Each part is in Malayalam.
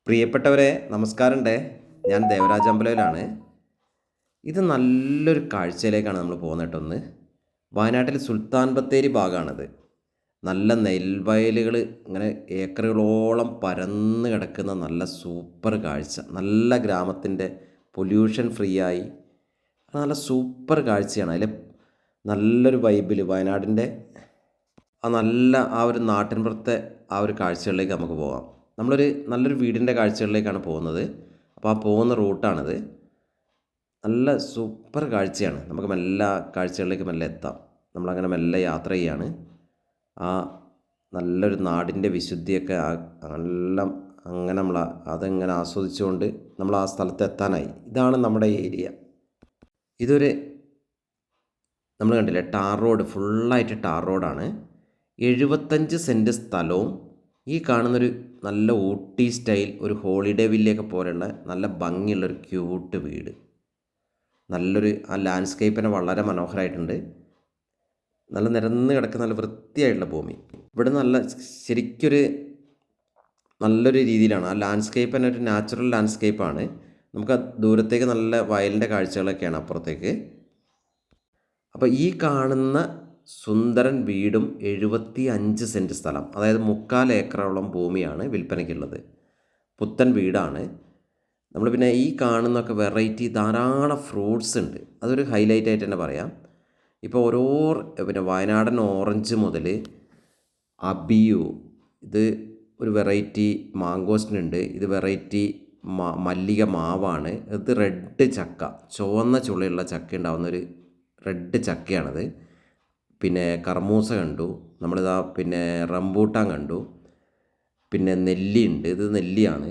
പ്രിയപ്പെട്ടവരെ നമസ്കാരമുണ്ട്. ഞാൻ ദേവരാജ് അമ്പലയിലാണ്. ഇത് നല്ലൊരു കാഴ്ചയിലേക്കാണ് നമ്മൾ പോകുന്നത് കേട്ടോ. വയനാട്ടിൽ സുൽത്താൻ ബത്തേരി ഭാഗമാണിത്. നല്ല നെൽവയലുകൾ ഇങ്ങനെ ഏക്കറുകളോളം പരന്ന് കിടക്കുന്ന നല്ല സൂപ്പർ കാഴ്ച. നല്ല ഗ്രാമത്തിൻ്റെ പൊല്യൂഷൻ ഫ്രീ ആയി നല്ല സൂപ്പർ കാഴ്ചയാണ്. അതിൽ നല്ലൊരു വൈബിൽ വയനാടിൻ്റെ ആ ഒരു നാട്ടിൻപുറത്തെ ആ ഒരു കാഴ്ചകളിലേക്ക് നമുക്ക് പോകാം. നല്ലൊരു വീടിൻ്റെ കാഴ്ചകളിലേക്കാണ് പോകുന്നത്. അപ്പോൾ ആ പോകുന്ന റൂട്ടാണിത്. നല്ല സൂപ്പർ കാഴ്ചയാണ്. നമുക്ക് മെല്ലെ കാഴ്ചകളിലേക്ക് മെല്ലെ എത്താം. നമ്മളങ്ങനെ മെല്ലെ യാത്ര ചെയ്യാണ്. ആ നല്ലൊരു നാടിൻ്റെ വിശുദ്ധിയൊക്കെ എല്ലാം അങ്ങനെ അതെങ്ങനെ ആസ്വദിച്ചുകൊണ്ട് നമ്മൾ ആ സ്ഥലത്ത് എത്താനായി. ഇതാണ് നമ്മുടെ ഏരിയ. ഇതൊരു നമ്മൾ കണ്ടില്ലേ, ടാർ റോഡ്, ഫുള്ളായിട്ട് ടാർ റോഡാണ്. 75 സെൻറ്റ് സ്ഥലവും ഈ കാണുന്നൊരു നല്ല ഊട്ടി സ്റ്റൈൽ ഒരു ഹോളിഡേ വില്ലയൊക്കെ പോലെയുള്ള നല്ല ഭംഗിയുള്ളൊരു ക്യൂട്ട് വീട്. ആ ലാൻഡ്സ്കേപ്പിനെ വളരെ മനോഹരമായിട്ടുണ്ട്. നല്ല നിരന്ന് കിടക്കുന്ന നല്ല വൃത്തിയായിട്ടുള്ള ഭൂമി. ഇവിടെ ശരിക്കൊരു നല്ലൊരു രീതിയിലാണ് ആ ലാൻഡ്സ്കേപ്പ് തന്നെ. ഒരു നാച്ചുറൽ ലാൻഡ്സ്കേപ്പാണ്. നമുക്ക് ദൂരത്തേക്ക് നല്ല വയലിൻ്റെ കാഴ്ചകളൊക്കെയാണ് അപ്പുറത്തേക്ക്. അപ്പോൾ ഈ കാണുന്ന സുന്ദരൻ വീടും 75 സെൻറ്റ് സ്ഥലം, അതായത് 3/4 ഏക്കറോളം ഭൂമിയാണ് വിൽപ്പനയ്ക്കുള്ളത്. പുത്തൻ വീടാണ്. നമ്മൾ പിന്നെ ഈ കാണുന്നൊക്കെ വെറൈറ്റി ധാരാളം ഫ്രൂട്ട്സ് ഉണ്ട്. അതൊരു ഹൈലൈറ്റ് ആയിട്ട് തന്നെ പറയാം. ഇപ്പോൾ വയനാടൻ ഓറഞ്ച് മുതൽ അബിയു, ഇത് ഒരു വെറൈറ്റി മാങ്കോസ്റ്റിനുണ്ട്. ഇത് വെറൈറ്റി മല്ലിക മാവാണ്. ഇത് റെഡ് ചക്ക, ചുവന്ന ചുളയുള്ള ചക്ക ഉണ്ടാവുന്നൊരു റെഡ് ചക്കയാണത്. പിന്നെ കർമൂസ കണ്ടു പിന്നെ റംബൂട്ടാൻ കണ്ടു. പിന്നെ നെല്ലിയുണ്ട്, ഇത് നെല്ലിയാണ്.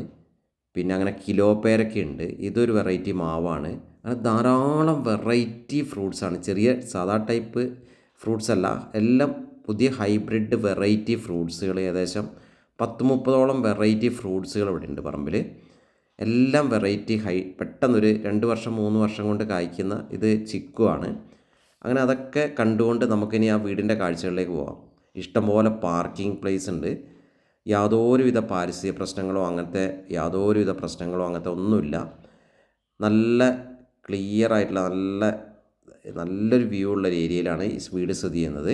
പിന്നെ അങ്ങനെ കിലോ പേരക്കയുണ്ട്, ഇതൊരു വെറൈറ്റി മാവാണ്. അങ്ങനെ ധാരാളം വെറൈറ്റി ഫ്രൂട്ട്സാണ്. ചെറിയ സാധാ ടൈപ്പ് ഫ്രൂട്ട്സ് അല്ല, എല്ലാം പുതിയ ഹൈബ്രിഡ് വെറൈറ്റി ഫ്രൂട്ട്സുകൾ. ഏകദേശം 10-30ഓളം വെറൈറ്റി ഫ്രൂട്ട്സുകൾ ഇവിടെ ഉണ്ട് പറമ്പിൽ. എല്ലാം വെറൈറ്റി പെട്ടെന്നൊരു 2 വർഷം 3 വർഷം കൊണ്ട് കായ്ക്കുന്ന ഇത് ചിക്കുവാണ്. അങ്ങനെ അതൊക്കെ കണ്ടുകൊണ്ട് നമുക്കിനി ആ വീടിൻ്റെ കാഴ്ചകളിലേക്ക് പോകാം. ഇഷ്ടംപോലെ പാർക്കിംഗ് പ്ലേസ് ഉണ്ട്. യാതൊരുവിധ പാരിസ്ഥിതിക പ്രശ്നങ്ങളോ അങ്ങനത്തെ ഒന്നുമില്ല. നല്ല ക്ലിയർ ആയിട്ടുള്ള നല്ലൊരു വ്യൂ ഉള്ള ഒരു ഏരിയയിലാണ് ഈ വീട് സ്ഥിതി ചെയ്യുന്നത്.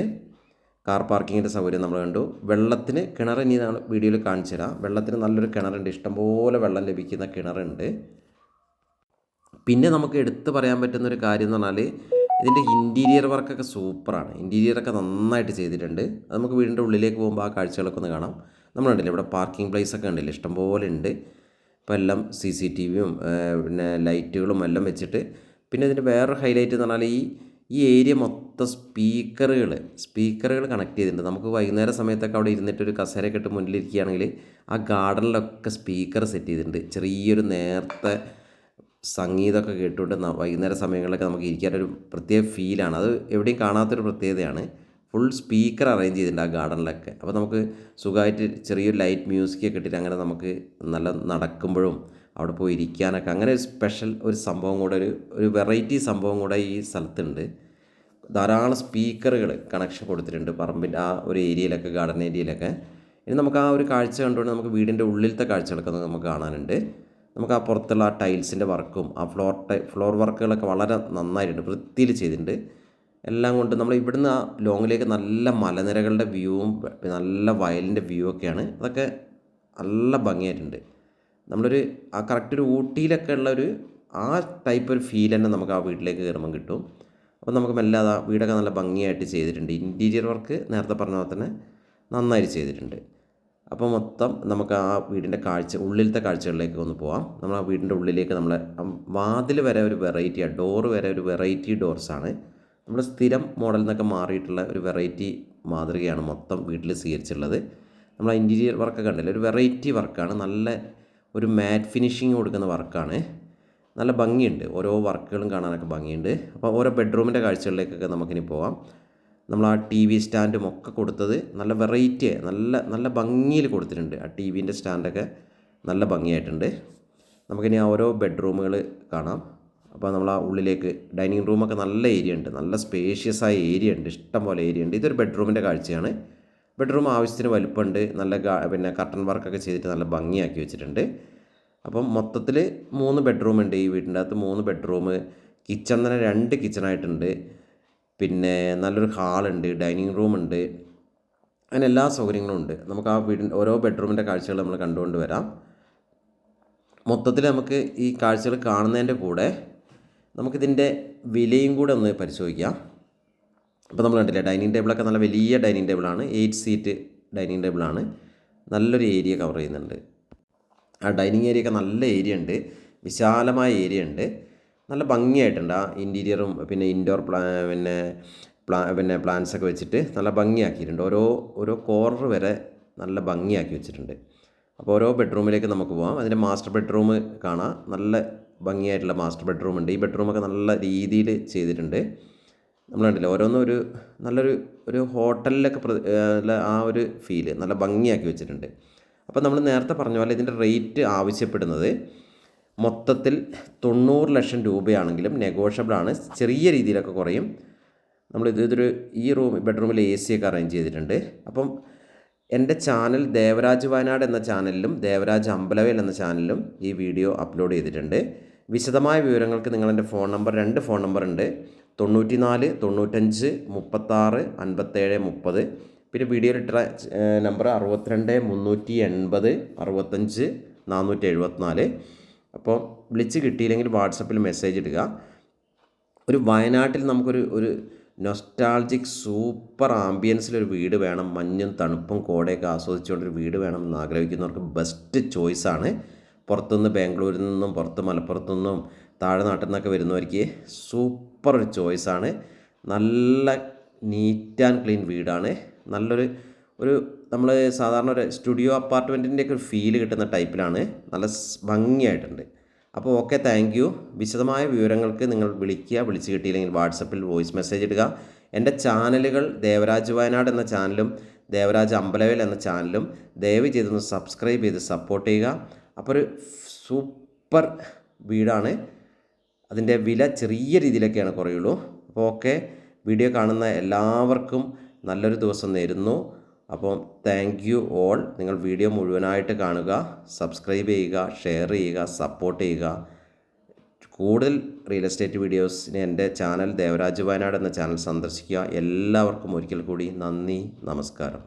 കാർ പാർക്കിങ്ങിൻ്റെ സൗകര്യം നമ്മൾ കണ്ടു. വെള്ളത്തിന് കിണർ ഇനി നമ്മൾ വീഡിയോയിൽ കാണിച്ചു തരാം. വെള്ളത്തിന് നല്ലൊരു കിണറുണ്ട്, ഇഷ്ടംപോലെ വെള്ളം ലഭിക്കുന്ന കിണറുണ്ട്. പിന്നെ നമുക്ക് എടുത്തു പറയാൻ പറ്റുന്നൊരു കാര്യം എന്ന് പറഞ്ഞാൽ ഇതിൻ്റെ ഇൻറ്റീരിയർ വർക്കൊക്കെ സൂപ്പറാണ്. ഇൻറ്റീരിയറൊക്കെ നന്നായിട്ട് ചെയ്തിട്ടുണ്ട്. അത് നമുക്ക് വീടിൻ്റെ ഉള്ളിലേക്ക് പോകുമ്പോൾ ആ കാഴ്ചകളൊക്കെ ഒന്ന് കാണാം. നമ്മൾ കണ്ടില്ലേ, ഇവിടെ പാർക്കിംഗ് പ്ലേസൊക്കെ ഉണ്ടല്ലോ, ഇഷ്ടംപോലെ ഉണ്ട്. ഇപ്പോൾ എല്ലാം CCTVയും പിന്നെ ലൈറ്റുകളും എല്ലാം വെച്ചിട്ട്. പിന്നെ ഇതിൻ്റെ വേറൊരു ഹൈലൈറ്റ് എന്ന് പറഞ്ഞാൽ ഈ ഏരിയ മൊത്തം സ്പീക്കറുകൾ കണക്ട് ചെയ്തിട്ടുണ്ട്. നമുക്ക് വൈകുന്നേര സമയത്തൊക്കെ അവിടെ ഇരുന്നിട്ട് ഒരു കസേരയൊക്കെ ഇട്ട് മുന്നിലിരിക്കുകയാണെങ്കിൽ ആ ഗാർഡനിലൊക്കെ സ്പീക്കർ സെറ്റ് ചെയ്തിട്ടുണ്ട്. ചെറിയൊരു നേരത്തെ സംഗീതമൊക്കെ കേട്ടുകൊണ്ട് വൈകുന്നേര സമയങ്ങളിലൊക്കെ നമുക്ക് ഇരിക്കാനൊരു പ്രത്യേക ഫീലാണ്. അത് എവിടെയും കാണാത്തൊരു പ്രത്യേകതയാണ്. ഫുൾ സ്പീക്കർ അറേഞ്ച് ചെയ്തിട്ടുണ്ട് ആ ഗാർഡനിലൊക്കെ. അപ്പോൾ നമുക്ക് സുഖമായിട്ട് ചെറിയൊരു ലൈറ്റ് മ്യൂസിക്കൊക്കെ ഇട്ടിട്ട് അങ്ങനെ നമുക്ക് നല്ല നടക്കുമ്പോഴും അവിടെ പോയി ഇരിക്കാനൊക്കെ അങ്ങനെ ഒരു സ്പെഷ്യൽ ഒരു സംഭവം കൂടെ, ഒരു വെറൈറ്റി സംഭവം കൂടെ ഈ സ്ഥലത്തുണ്ട്. ധാരാളം സ്പീക്കറുകൾ കണക്ഷൻ കൊടുത്തിട്ടുണ്ട് പറമ്പിൻ്റെ ആ ഒരു ഏരിയയിലൊക്കെ, ഗാർഡൻ ഏരിയയിലൊക്കെ. ഇനി നമുക്ക് ആ ഒരു കാഴ്ച കണ്ടുകൊണ്ട് നമുക്ക് വീടിൻ്റെ ഉള്ളിലത്തെ കാഴ്ചകളൊക്കെ നമുക്ക് കാണാനുണ്ട്. നമുക്ക് ആ പുറത്തുള്ള ആ ടൈൽസിൻ്റെ വർക്കും ആ ഫ്ലോർ വർക്കുകളൊക്കെ വളരെ നന്നായിട്ടുണ്ട്, വൃത്തിയിൽ ചെയ്തിട്ടുണ്ട്. എല്ലാം കൊണ്ട് നമ്മൾ ഇവിടുന്ന് ആ ലോങ്ങിലേക്ക് നല്ല മലനിരകളുടെ വ്യൂവും നല്ല വയലിൻ്റെ വ്യൂ ഒക്കെയാണ്. അതൊക്കെ നല്ല ഭംഗിയായിട്ടുണ്ട്. ആ കറക്റ്റ് ഒരു ഊട്ടിയിലൊക്കെ ഉള്ള ആ ടൈപ്പ് ഒരു ഫീൽ തന്നെ നമുക്ക് ആ വീട്ടിലേക്ക് കയറുമ്പം കിട്ടും. അപ്പോൾ നമുക്ക് മെല്ലെ ആ വീടൊക്കെ നല്ല ഭംഗിയായിട്ട് ചെയ്തിട്ടുണ്ട്. ഇൻറ്റീരിയർ വർക്ക് നേരത്തെ പറഞ്ഞ പോലെ തന്നെ നന്നായിട്ട് ചെയ്തിട്ടുണ്ട്. അപ്പോൾ മൊത്തം നമുക്ക് ആ വീടിൻ്റെ ഉള്ളിലത്തെ കാഴ്ചകളിലേക്ക് ഒന്ന് പോകാം. നമ്മൾ ആ വീടിൻ്റെ ഉള്ളിലേക്ക് വാതിൽ വരെ ഒരു വെറൈറ്റിയാണ്, ഡോറ് വരെ ഒരു വെറൈറ്റി ഡോർസാണ്. നമ്മൾ സ്ഥിരം മോഡലിൽ നിന്നൊക്കെ മാറിയിട്ടുള്ള ഒരു വെറൈറ്റി മാതൃകയാണ് മൊത്തം വീട്ടിൽ സ്വീകരിച്ചിട്ടുള്ളത്. നമ്മൾ ആ ഇൻറ്റീരിയർ വർക്കൊക്കെ കണ്ടില്ല, ഒരു വെറൈറ്റി വർക്കാണ്. നല്ല ഒരു മാറ്റ് ഫിനിഷിങ് കൊടുക്കുന്ന വർക്കാണ്. നല്ല ഭംഗിയുണ്ട്, ഓരോ വർക്കുകളും കാണാനൊക്കെ ഭംഗിയുണ്ട്. അപ്പോൾ ഓരോ ബെഡ്റൂമിൻ്റെ കാഴ്ചകളിലേക്കൊക്കെ നമുക്കിനി പോകാം. നമ്മൾ ആ TV സ്റ്റാൻഡും ഒക്കെ കൊടുത്തത് നല്ല വെറൈറ്റി, നല്ല ഭംഗിയിൽ കൊടുത്തിട്ടുണ്ട്. ആ TVൻ്റെ സ്റ്റാൻഡൊക്കെ നല്ല ഭംഗിയായിട്ടുണ്ട്. നമുക്കിനി ആ ഓരോ ബെഡ്റൂമുകൾ കാണാം. അപ്പോൾ നമ്മൾ ആ ഉള്ളിലേക്ക് ഡൈനിങ് റൂമൊക്കെ നല്ല ഏരിയ ഉണ്ട്, നല്ല സ്പേഷ്യസ് ആയ ഏരിയ ഉണ്ട്, ഇഷ്ടം പോലെ ഏരിയ ഉണ്ട്. ഇതൊരു ബെഡ്റൂമിൻ്റെ കാഴ്ചയാണ്. ബെഡ്റൂം ആവശ്യത്തിന് വലുപ്പമുണ്ട്. പിന്നെ കർട്ടൻ വർക്കൊക്കെ ചെയ്തിട്ട് നല്ല ഭംഗിയാക്കി വെച്ചിട്ടുണ്ട്. അപ്പം മൊത്തത്തിൽ 3 ബെഡ്റൂം ഉണ്ട്. ഈ വീടിൻ്റെ അകത്ത് 3 ബെഡ്റൂം, കിച്ചൺ തന്നെ 2 കിച്ചണായിട്ടുണ്ട്. പിന്നെ നല്ലൊരു ഹാളുണ്ട്, ഡൈനിങ് റൂമുണ്ട്, അങ്ങനെ എല്ലാ സൗകര്യങ്ങളും ഉണ്ട്. നമുക്ക് ആ വീടിൻ്റെ ഓരോ ബെഡ്റൂമിൻ്റെ കാഴ്ചകൾ നമ്മൾ കണ്ടുകൊണ്ട് വരാം. മൊത്തത്തിൽ നമുക്ക് ഈ കാഴ്ചകൾ കാണുന്നതിൻ്റെ കൂടെ നമുക്കിതിൻ്റെ വിലയും കൂടെ ഒന്ന് പരിശോധിക്കാം. അപ്പോൾ നമ്മൾ കണ്ടില്ലേ, ഡൈനിങ് ടേബിളൊക്കെ നല്ല വലിയ ഡൈനിങ് ടേബിളാണ്, 8 സീറ്റ് ഡൈനിങ് ടേബിളാണ്. നല്ലൊരു ഏരിയ കവർ ചെയ്യുന്നുണ്ട്. ആ ഡൈനിങ് ഏരിയ ഒക്കെ നല്ല ഏരിയ ഉണ്ട്, വിശാലമായ ഏരിയ ഉണ്ട്, നല്ല ഭംഗിയായിട്ടുണ്ട്. ആ ഇൻറ്റീരിയറും പിന്നെ ഇൻഡോർ പ്ലാന്റ്സൊക്കെ വെച്ചിട്ട് നല്ല ഭംഗിയാക്കിയിട്ടുണ്ട്. ഓരോ കോർണർ വരെ നല്ല ഭംഗിയാക്കി വെച്ചിട്ടുണ്ട്. അപ്പോൾ ഓരോ ബെഡ്റൂമിലേക്ക് നമുക്ക് പോകാം. അതിൻ്റെ മാസ്റ്റർ ബെഡ്റൂം കാണാം. നല്ല ഭംഗിയായിട്ടുള്ള മാസ്റ്റർ ബെഡ്റൂം ഉണ്ട്. ഈ ബെഡ്റൂമൊക്കെ നല്ല രീതിയിൽ ചെയ്തിട്ടുണ്ട്. നമ്മൾ കണ്ടില്ല, ഓരോന്നും നല്ലൊരു ഹോട്ടലിലൊക്കെ ആ ഒരു ഫീല് നല്ല ഭംഗിയാക്കി വെച്ചിട്ടുണ്ട്. അപ്പോൾ നമ്മൾ നേരത്തെ പറഞ്ഞ പോലെ ഇതിൻ്റെ റേറ്റ് ആവശ്യപ്പെടുന്നത് മൊത്തത്തിൽ 90 ലക്ഷം രൂപയാണെങ്കിലും നെഗോഷ്യബിളാണ്, ചെറിയ രീതിയിലൊക്കെ കുറയും. ഇതൊരു ഈ ബെഡ്റൂമിൽ AC ഒക്കെ അറേഞ്ച് ചെയ്തിട്ടുണ്ട്. അപ്പം എൻ്റെ ചാനൽ ദേവരാജ് വയനാട് എന്ന ചാനലിലും ദേവരാജ് അമ്പലവേൽ എന്ന ചാനലിലും ഈ വീഡിയോ അപ്ലോഡ് ചെയ്തിട്ടുണ്ട്. വിശദമായ വിവരങ്ങൾക്ക് നിങ്ങളെൻ്റെ ഫോൺ നമ്പർ 2 ഫോൺ നമ്പർ ഉണ്ട്, 94 95 36 57 30. പിന്നെ വീഡിയോയിൽ ഇട്ട നമ്പർ 62 380 65 474. അപ്പോൾ വിളിച്ച് കിട്ടിയില്ലെങ്കിൽ വാട്സപ്പിൽ മെസ്സേജ് ഇടുക. ഒരു വയനാട്ടിൽ നമുക്കൊരു നൊസ്റ്റാൾജിക് സൂപ്പർ ആംബിയൻസിലൊരു വീട് വേണം, മഞ്ഞും തണുപ്പും കോടയൊക്കെ ആസ്വദിച്ചുകൊണ്ടൊരു വീട് വേണം എന്ന് ആഗ്രഹിക്കുന്നവർക്ക് ബെസ്റ്റ് ചോയ്സാണ്. പുറത്തുനിന്ന് ബാംഗ്ലൂരിൽ നിന്നും പുറത്ത് മലപ്പുറത്തു നിന്നും താഴെ നാട്ടിൽ നിന്നൊക്കെ വരുന്നവർക്ക് സൂപ്പർ ഒരു ചോയ്സാണ്. നല്ല നീറ്റ് ആൻഡ് ക്ലീൻ വീടാണ്. നല്ലൊരു നമ്മൾ സാധാരണ ഒരു സ്റ്റുഡിയോ അപ്പാർട്ട്മെൻറ്റിൻ്റെയൊക്കെ ഒരു ഫീല് കിട്ടുന്ന ടൈപ്പിലാണ്, നല്ല ഭംഗിയായിട്ടുണ്ട്. അപ്പോൾ ഓക്കെ, താങ്ക് യു. വിശദമായ വിവരങ്ങൾക്ക് നിങ്ങൾ വിളിച്ച് കിട്ടിയില്ലെങ്കിൽ വാട്സപ്പിൽ വോയിസ് മെസ്സേജ് ഇടുക. എൻ്റെ ചാനലുകൾ ദേവരാജ് വയനാട് എന്ന ചാനലും ദേവരാജ് അമ്പലവേൽ എന്ന ചാനലും ദയവ് ചെയ്തൊന്ന് സബ്സ്ക്രൈബ് ചെയ്ത് സപ്പോർട്ട് ചെയ്യുക. അപ്പോൾ ഒരു സൂപ്പർ വീടാണ്. അതിൻ്റെ വില ചെറിയ രീതിയിലൊക്കെയാണ് കുറയുള്ളൂ. അപ്പോൾ ഓക്കെ, വീഡിയോ കാണുന്ന എല്ലാവർക്കും നല്ലൊരു ദിവസം നേരുന്നു. അപ്പോൾ താങ്ക് യു ഓൾ. നിങ്ങൾ വീഡിയോ മുഴുവനായിട്ട് കാണുക, സബ്സ്ക്രൈബ് ചെയ്യുക, ഷെയർ ചെയ്യുക, സപ്പോർട്ട് ചെയ്യുക. കൂടുതൽ റിയൽ എസ്റ്റേറ്റ് വീഡിയോസിന് എൻ്റെ ചാനൽ ദേവരാജ് വയനാട് എന്ന ചാനൽ സന്ദർശിക്കുക. എല്ലാവർക്കും ഒരിക്കൽ കൂടി നന്ദി, നമസ്കാരം.